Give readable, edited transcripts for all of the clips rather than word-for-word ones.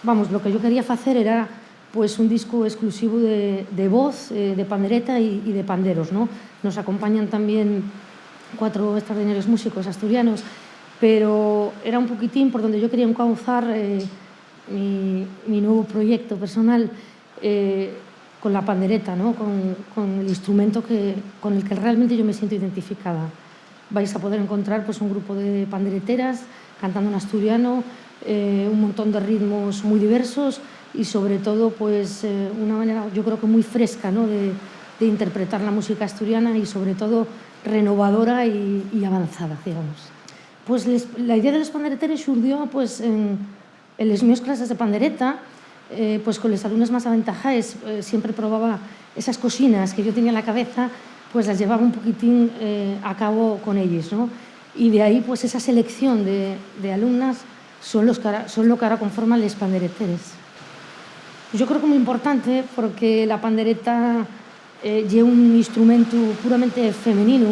vamos, lo que yo quería hacer era pues un disco exclusivo de voz, de pandereta y de panderos, ¿no? Nos acompañan también 4 extraordinarios músicos asturianos, pero era un poquitín por donde yo quería encauzar mi nuevo proyecto personal, con la pandereta, ¿no? Con el instrumento con el que realmente yo me siento identificada. Vais a poder encontrar pues, un grupo de pandereteras cantando en asturiano, un montón de ritmos muy diversos y sobre todo pues, una manera yo creo que muy fresca, ¿no? de interpretar la música asturiana y sobre todo renovadora y avanzada, digamos. Pues la idea de los pandereteros surgió pues, en les meves clases de pandereta, pues con los alumnos más aventajados siempre probaba esas cocinas que yo tenía en la cabeza, pues las llevaba un poquitín a cabo con ellos, ¿no? Y de ahí pues esa selección de alumnas son lo que ahora conforman les pandereteres. Yo creo que es muy importante porque la pandereta lleva un instrumento puramente femenino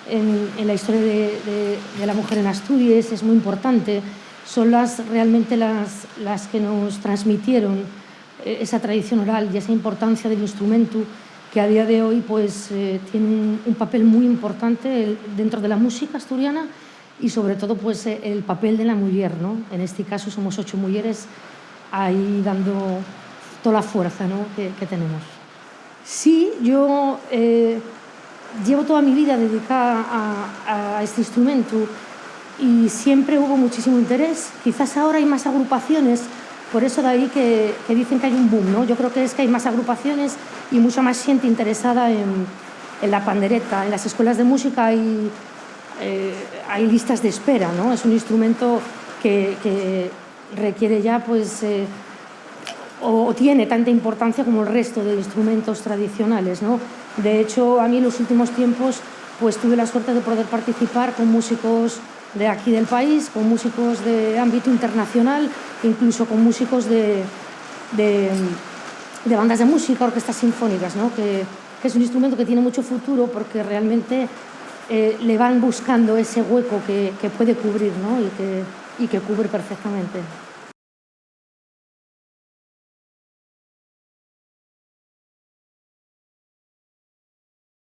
en la historia de la mujer en Asturias, es muy importante. Son realmente las que nos transmitieron esa tradición oral y esa importancia del instrumento que a día de hoy pues, tiene un papel muy importante dentro de la música asturiana y sobre todo pues, el papel de la mujer, ¿no? En este caso somos 8 mujeres ahí dando toda la fuerza, ¿no? que tenemos. Sí, yo llevo toda mi vida dedicada a este instrumento y siempre hubo muchísimo interés. Quizás ahora hay más agrupaciones, por eso de ahí que dicen que hay un boom, ¿no? Yo creo que es que hay más agrupaciones y mucha más gente interesada en la pandereta. En las escuelas de música hay listas de espera, ¿no? Es un instrumento que requiere ya, pues, o tiene tanta importancia como el resto de instrumentos tradicionales, ¿no? De hecho, a mí en los últimos tiempos pues, tuve la suerte de poder participar con músicos de aquí del país, con músicos de ámbito internacional, incluso con músicos de bandas de música, orquestas sinfónicas, ¿no? que es un instrumento que tiene mucho futuro porque realmente le van buscando ese hueco que puede cubrir, ¿no? y que cubre perfectamente.